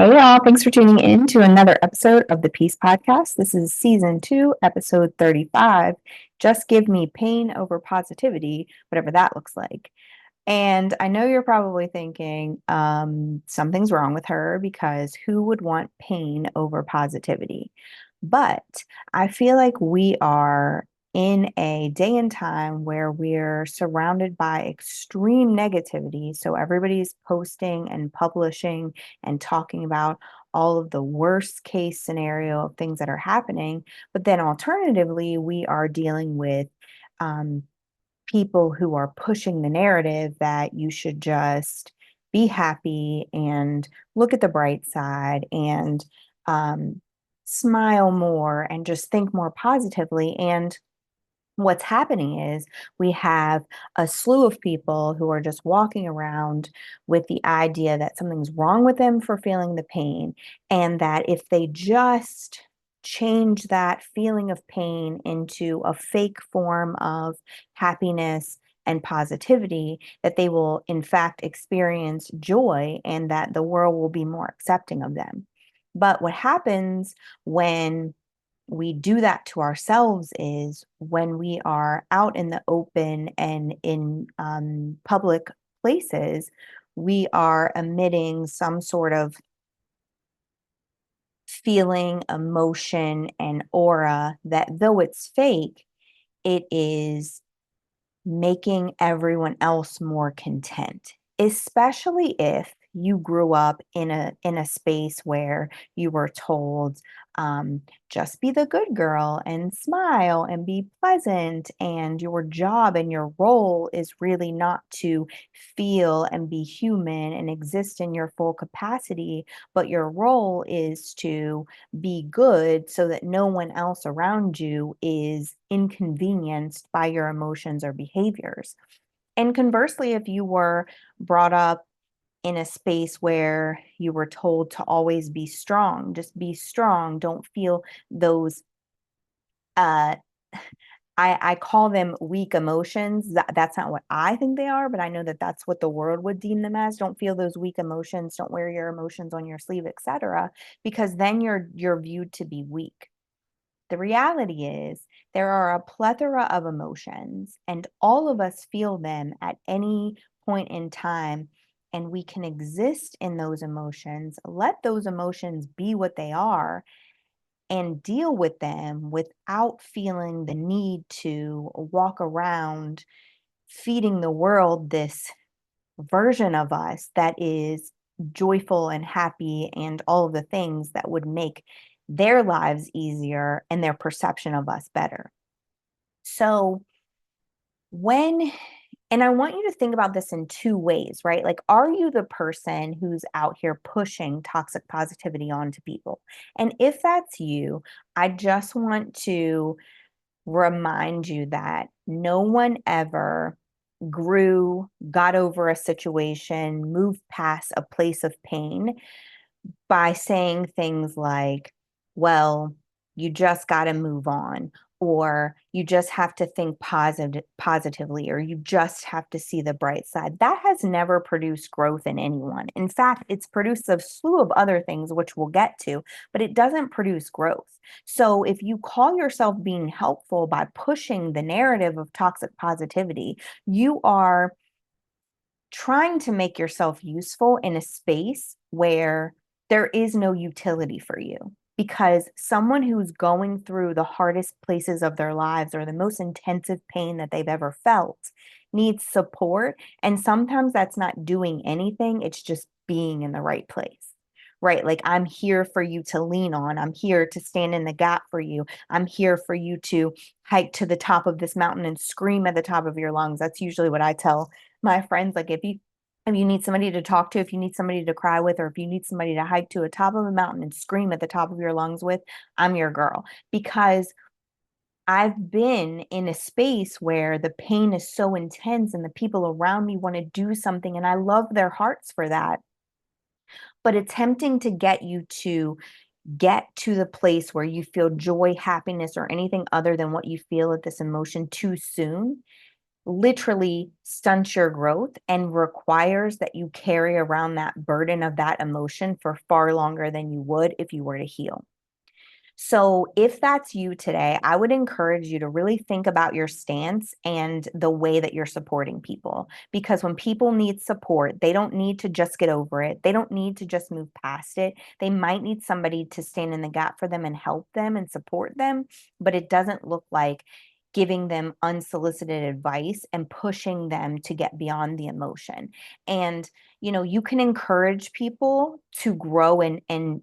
Hey, y'all. Thanks for tuning in to another episode of the Peace Podcast. This is season 2, episode 35. Just give me pain over positivity, whatever that looks like. And I know you're probably thinking something's wrong with her because who would want pain over positivity? But I feel like we are in a day and time where we're surrounded by extreme negativity. So everybody's posting and publishing and talking about all of the worst case scenario of things that are happening. But then alternatively, we are dealing with um, people who are pushing the narrative that you should just be happy and look at the bright side and um, smile more and just think more positively. And what's happening is we have a slew of people who are just walking around with the idea that something's wrong with them for feeling the pain, and that if they just change that feeling of pain into a fake form of happiness and positivity, that they will in fact experience joy and that the world will be more accepting of them. But what happens when we do that to ourselves is when we are out in the open and in public places, we are emitting some sort of feeling, emotion, and aura that, though it's fake, it is making everyone else more content, especially if you grew up in a space where you were told, just be the good girl and smile and be pleasant, and your job and your role is really not to feel and be human and exist in your full capacity, but your role is to be good so that no one else around you is inconvenienced by your emotions or behaviors. And conversely, if you were brought up in a space where you were told to always be strong, just be strong, don't feel those uh I call them weak emotions. That's not what I think they are, but I know that that's what the world would deem them as. Don't feel those weak emotions, don't wear your emotions on your sleeve, etc., because then you're viewed to be weak. The reality is, there are a plethora of emotions, and all of us feel them at any point in time, and we can exist in those emotions, let those emotions be what they are, and deal with them without feeling the need to walk around feeding the world this version of us that is joyful and happy and all of the things that would make their lives easier and their perception of us better. So, when and I want you to think about this in two ways, right? Like, are you the person who's out here pushing toxic positivity onto people? And if that's you, I just want to remind you that no one ever grew, got over a situation, moved past a place of pain by saying things like, well, you just got to move on, or you just have to think positively, or you just have to see the bright side. That has never produced growth in anyone. In fact, it's produced a slew of other things, which we'll get to, but it doesn't produce growth. So if you call yourself being helpful by pushing the narrative of toxic positivity, you are trying to make yourself useful in a space where there is no utility for you. Because someone who's going through the hardest places of their lives or the most intensive pain that they've ever felt needs support. And sometimes that's not doing anything, it's just being in the right place. Right? Like, I'm here for you to lean on. I'm here to stand in the gap for you. I'm here for you to hike to the top of this mountain and scream at the top of your lungs. That's usually what I tell my friends. Like, if you need somebody to talk to, if you need somebody to cry with, or if you need somebody to hike to a top of a mountain and scream at the top of your lungs with, I'm your girl. Because I've been in a space where the pain is so intense and the people around me want to do something, and I love their hearts for that. But attempting to get to the place where you feel joy, happiness, or anything other than what you feel at this emotion too soon literally stunts your growth and requires that you carry around that burden of that emotion for far longer than you would if you were to heal. So, if that's you today, I would encourage you to really think about your stance and the way that you're supporting people. Because when people need support, they don't need to just get over it. They don't need to just move past it. They might need somebody to stand in the gap for them and help them and support them, but it doesn't look like giving them unsolicited advice and pushing them to get beyond the emotion. And you can encourage people to grow and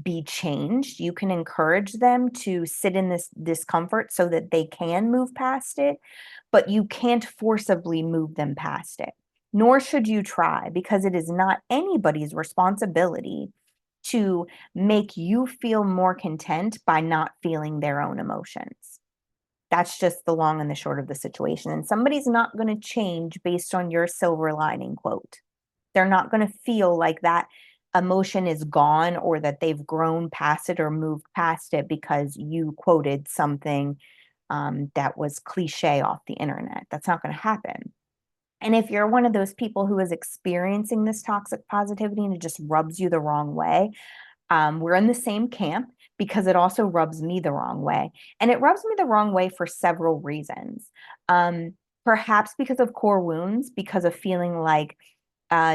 be changed. You can encourage them to sit in this discomfort so that they can move past it, but you can't forcibly move them past it. Nor should you try, because it is not anybody's responsibility to make you feel more content by not feeling their own emotions. That's just the long and the short of the situation. And somebody's not going to change based on your silver lining quote. They're not going to feel like that emotion is gone or that they've grown past it or moved past it because you quoted something that was cliche off the internet. That's not going to happen. And if you're one of those people who is experiencing this toxic positivity and it just rubs you the wrong way, we're in the same camp because it also rubs me the wrong way. And it rubs me the wrong way for several reasons. Um, Perhaps because of core wounds, because of feeling like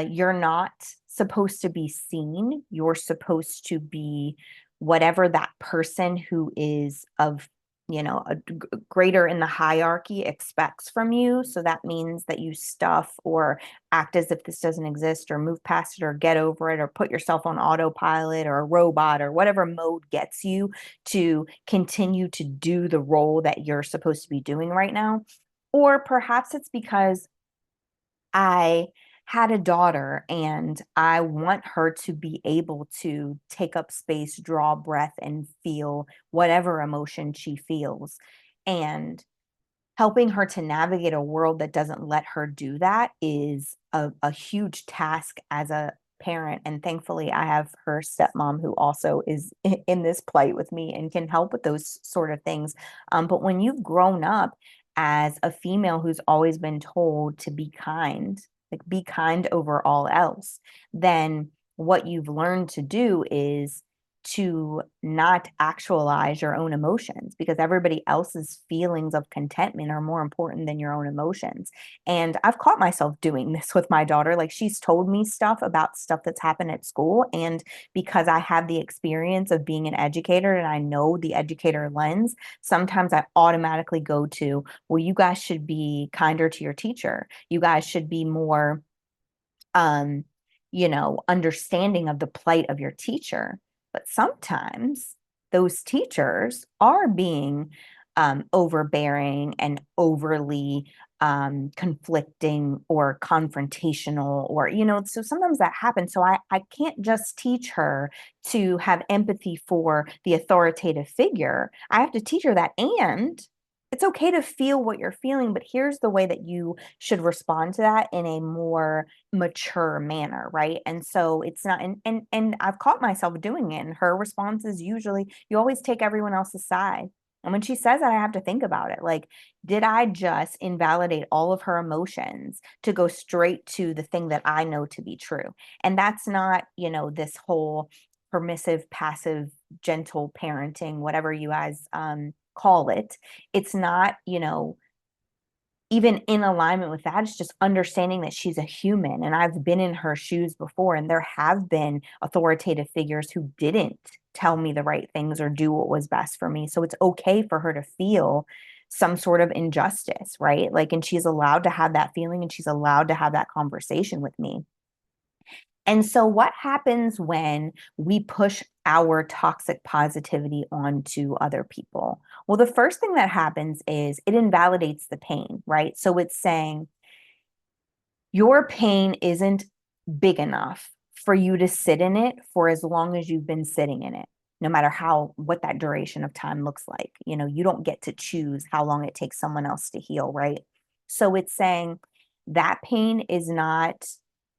you're not supposed to be seen. You're supposed to be whatever that person who is of greater in the hierarchy expects from you. So that means that you stuff or act as if this doesn't exist or move past it or get over it or put yourself on autopilot or a robot or whatever mode gets you to continue to do the role that you're supposed to be doing right now. Or perhaps it's because I had a daughter and I want her to be able to take up space, draw breath, and feel whatever emotion she feels. And helping her to navigate a world that doesn't let her do that is a huge task as a parent. And thankfully, I have her stepmom who also is in this plight with me and can help with those sort of things. But when you've grown up as a female who's always been told to be kind, like be kind over all else, then what you've learned to do is to not actualize your own emotions because everybody else's feelings of contentment are more important than your own emotions. And I've caught myself doing this with my daughter. Like she's told me stuff about stuff that's happened at school. And because I have the experience of being an educator and I know the educator lens, sometimes I automatically go to, well, you guys should be kinder to your teacher. You guys should be more um, understanding of the plight of your teacher. But sometimes those teachers are being overbearing and overly conflicting or confrontational, or, so sometimes that happens. So I can't just teach her to have empathy for the authoritative figure. I have to teach her that. And it's okay to feel what you're feeling, but here's the way that you should respond to that in a more mature manner, right? And so it's not and I've caught myself doing it, and her response is usually, you always take everyone else's side. And when she says that, I have to think about it. Like, did I just invalidate all of her emotions to go straight to the thing that I know to be true? And that's not, this whole permissive, passive, gentle parenting, whatever you guys call it. It's not, even in alignment with that. It's just understanding that she's a human and I've been in her shoes before, and there have been authoritative figures who didn't tell me the right things or do what was best for me. So it's okay for her to feel some sort of injustice, right? Like, and she's allowed to have that feeling and she's allowed to have that conversation with me. And so, what happens when we push our toxic positivity onto other people? Well, the first thing that happens is it invalidates the pain, right? So, it's saying your pain isn't big enough for you to sit in it for as long as you've been sitting in it, no matter what that duration of time looks like. You don't get to choose how long it takes someone else to heal, right? So, it's saying that pain is not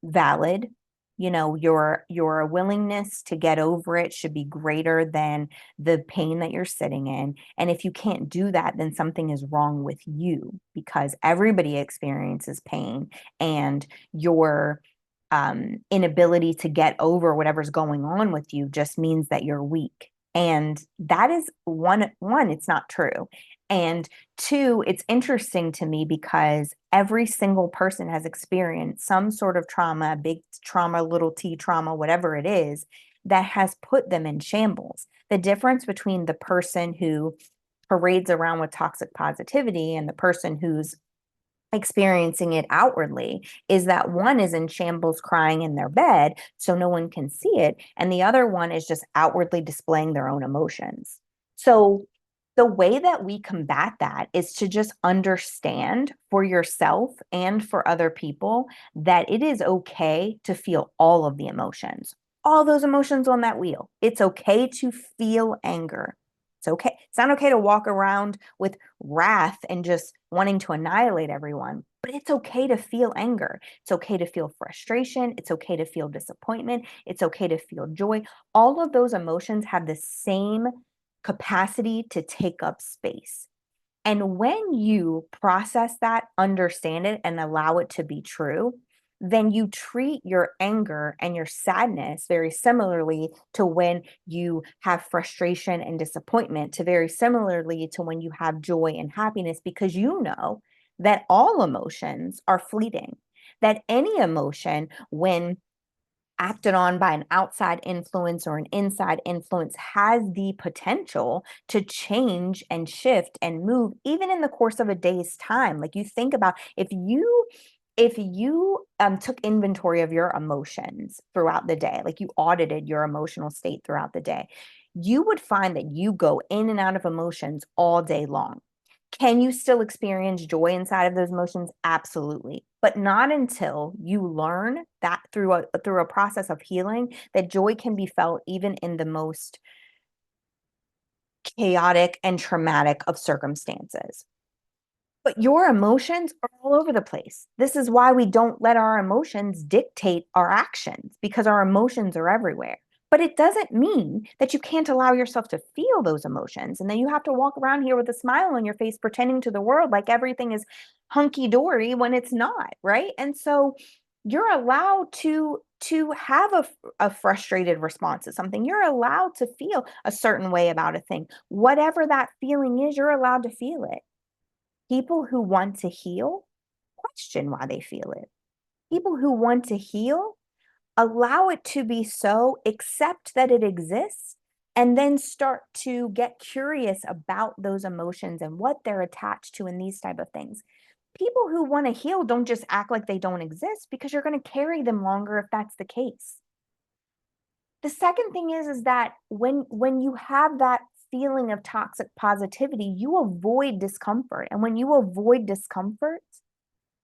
valid, your willingness to get over it should be greater than the pain that you're sitting in. And if you can't do that, then something is wrong with you, because everybody experiences pain, and your inability to get over whatever's going on with you just means that you're weak. And that is one, it's not true. And two, it's interesting to me because every single person has experienced some sort of trauma, big trauma, little t trauma, whatever it is, that has put them in shambles. The difference between the person who parades around with toxic positivity and the person who's experiencing it outwardly is that one is in shambles crying in their bed so no one can see it, and the other one is just outwardly displaying their own emotions. So the way that we combat that is to just understand for yourself and for other people that it is okay to feel all of the emotions, all those emotions on that wheel. It's okay to feel anger. It's okay. It's not okay to walk around with wrath and just wanting to annihilate everyone, but it's okay to feel anger. It's okay to feel frustration. It's okay to feel disappointment. It's okay to feel joy. All of those emotions have the same capacity to take up space. And when you process that, understand it, and allow it to be true, then you treat your anger and your sadness very similarly to when you have frustration and disappointment, to very similarly to when you have joy and happiness, because you know that all emotions are fleeting, that any emotion, when acted on by an outside influence or an inside influence, has the potential to change and shift and move even in the course of a day's time. Like, you think about, if you took inventory of your emotions throughout the day, like you audited your emotional state throughout the day, you would find that you go in and out of emotions all day long. Can you still experience joy inside of those emotions? Absolutely. But not until you learn that through a process of healing, that joy can be felt even in the most chaotic and traumatic of circumstances. But your emotions are all over the place. This is why we don't let our emotions dictate our actions, because our emotions are everywhere. But it doesn't mean that you can't allow yourself to feel those emotions, and then you have to walk around here with a smile on your face, pretending to the world like everything is hunky dory when it's not, right? And so you're allowed to have a frustrated response to something. You're allowed to feel a certain way about a thing. Whatever that feeling is, you're allowed to feel it. People who want to heal question why they feel it. People who want to heal allow it to be so, accept that it exists, and then start to get curious about those emotions and what they're attached to and these type of things. People who want to heal don't just act like they don't exist, because you're going to carry them longer if that's the case. The second thing is that when you have that feeling of toxic positivity, you avoid discomfort. And when you avoid discomfort,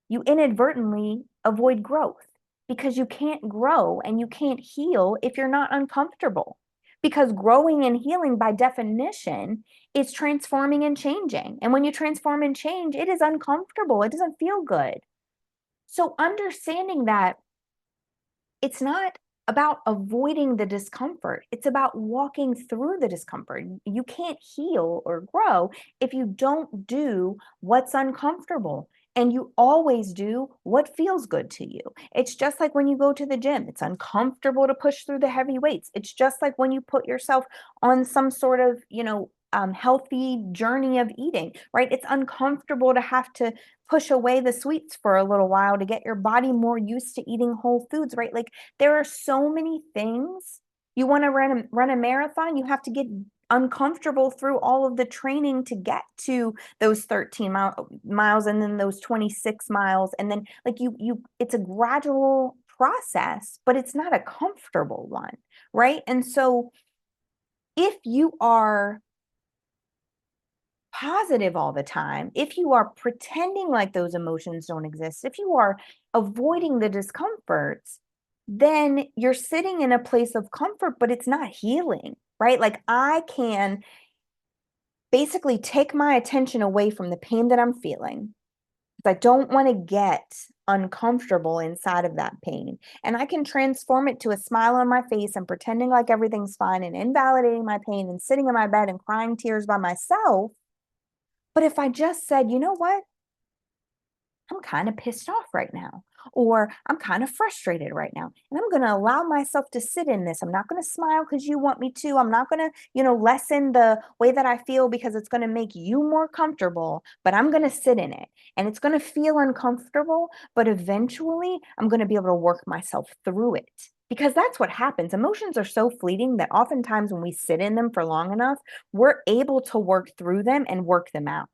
you inadvertently avoid growth, because you can't grow and you can't heal if you're not uncomfortable. Because growing and healing, by definition, is transforming and changing. And when you transform and change, it is uncomfortable. It doesn't feel good. So understanding that it's not about avoiding the discomfort. It's about walking through the discomfort. You can't heal or grow if you don't do what's uncomfortable. And you always do what feels good to you. It's just like when you go to the gym, it's uncomfortable to push through the heavy weights. It's just like when you put yourself on some sort of, healthy journey of eating, right? It's uncomfortable to have to push away the sweets for a little while to get your body more used to eating whole foods, right? Like, there are so many things. You want to run a marathon, you have to get uncomfortable through all of the training to get to those 13 miles, and then those 26 miles, and then, like, you it's a gradual process, but it's not a comfortable one, right? And so if you are positive all the time, if you are pretending like those emotions don't exist, if you are avoiding the discomforts, then you're sitting in a place of comfort, but it's not healing, right? Like, I can basically take my attention away from the pain that I'm feeling, because I don't want to get uncomfortable inside of that pain. And I can transform it to a smile on my face and pretending like everything's fine and invalidating my pain and sitting in my bed and crying tears by myself. But if I just said, you know what? I'm kind of pissed off right now, or I'm kind of frustrated right now. And I'm going to allow myself to sit in this. I'm not going to smile because you want me to. I'm not going to, lessen the way that I feel because it's going to make you more comfortable, but I'm going to sit in it. And it's going to feel uncomfortable, but eventually I'm going to be able to work myself through it. Because that's what happens. Emotions are so fleeting that oftentimes when we sit in them for long enough, we're able to work through them and work them out.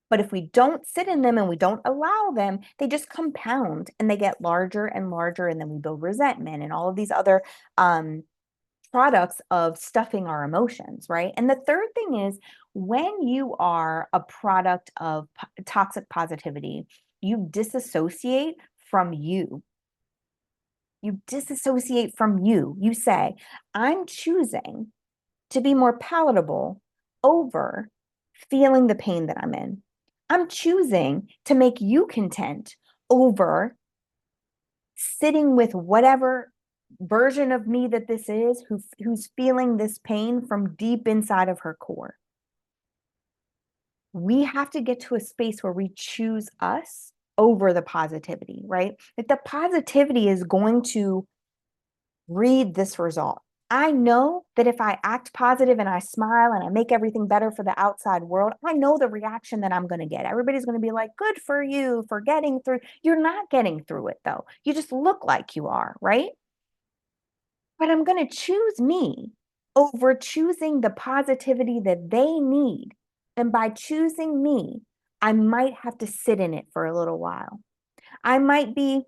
But if we don't sit in them and we don't allow them, they just compound and they get larger and larger. And then we build resentment and all of these other products of stuffing our emotions, right? And the third thing is when you are a product of toxic positivity, you disassociate from you. You disassociate from you. You say, I'm choosing to be more palatable over feeling the pain that I'm in. I'm choosing to make you content over sitting with whatever version of me that this is who's feeling this pain from deep inside of her core. We have to get to a space where we choose us over the positivity, right? That the positivity is going to breed this result. I know that if I act positive and I smile and I make everything better for the outside world, I know the reaction that I'm going to get. Everybody's going to be like, good for you for getting through. You're not getting through it though. You just look like you are, right? But I'm going to choose me over choosing the positivity that they need. And by choosing me, I might have to sit in it for a little while. I might be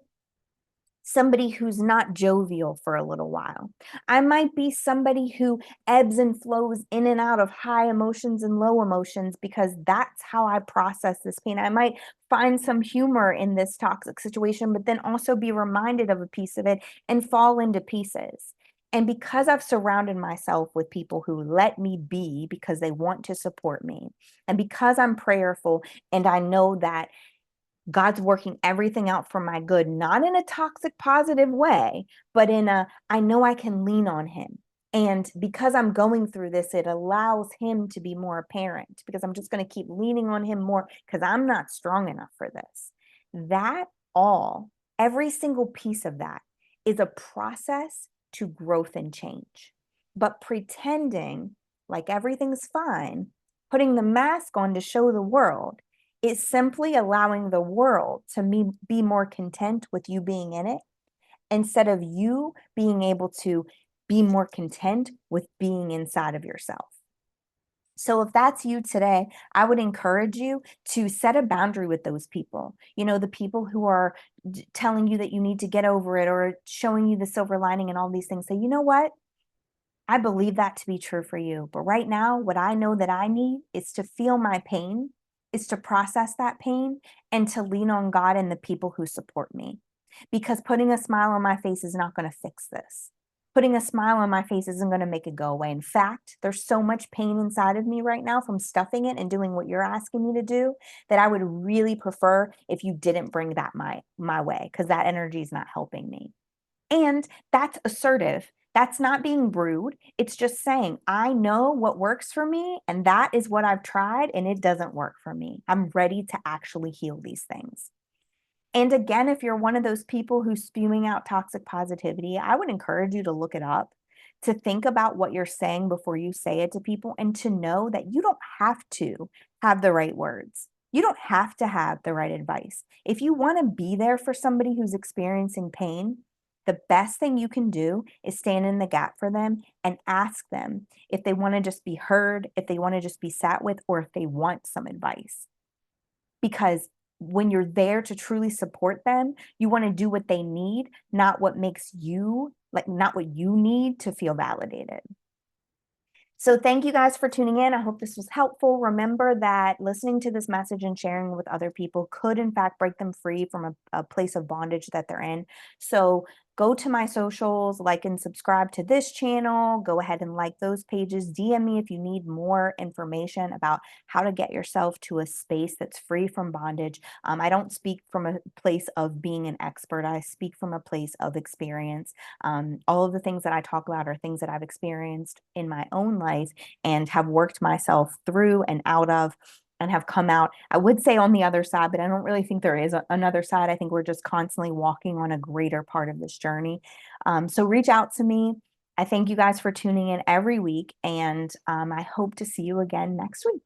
somebody who's not jovial for a little while. I might be somebody who ebbs and flows in and out of high emotions and low emotions because that's how I process this pain. I might find some humor in this toxic situation, but then also be reminded of a piece of it and fall into pieces. And because I've surrounded myself with people who let me be because they want to support me, and because I'm prayerful and I know that God's working everything out for my good, not in a toxic positive way, but in a, I know I can lean on him. And because I'm going through this, it allows him to be more apparent because I'm just going to keep leaning on him more because I'm not strong enough for this. That all, every single piece of that is a process to growth and change. But pretending like everything's fine, putting the mask on to show the world, is simply allowing the world to be more content with you being in it instead of you being able to be more content with being inside of yourself. So if that's you today, I would encourage you to set a boundary with those people. The people who are telling you that you need to get over it or showing you the silver lining and all these things. Say, you know what? I believe that to be true for you. But right now, what I know that I need is to feel my pain, is to process that pain, and to lean on God and the people who support me. Because putting a smile on my face is not going to fix this. Putting a smile on my face isn't going to make it go away. In fact, there's so much pain inside of me right now from stuffing it and doing what you're asking me to do that I would really prefer if you didn't bring that my way, because that energy is not helping me. And that's assertive. That's not being rude. It's just saying, I know what works for me, and that is what I've tried, and it doesn't work for me. I'm ready to actually heal these things. And again, if you're one of those people who's spewing out toxic positivity, I would encourage you to look it up, to think about what you're saying before you say it to people, and to know that you don't have to have the right words. You don't have to have the right advice. If you want to be there for somebody who's experiencing pain, the best thing you can do is stand in the gap for them and ask them if they want to just be heard, if they want to just be sat with, or if they want some advice. Because when you're there to truly support them, you want to do what they need, not what makes you, not what you need to feel validated. So thank you guys for tuning in. I hope this was helpful. Remember that listening to this message and sharing with other people could in fact break them free from a place of bondage that they're in. So go to my socials, like and subscribe to this channel. Go ahead and like those pages. DM me if you need more information about how to get yourself to a space that's free from bondage. I don't speak from a place of being an expert. I speak from a place of experience. All of the things that I talk about are things that I've experienced in my own life and have worked myself through and out of and have come out, I would say, on the other side, but I don't really think there is another side. I think we're just constantly walking on a greater part of this journey. So reach out to me. I thank you guys for tuning in every week, and I hope to see you again next week.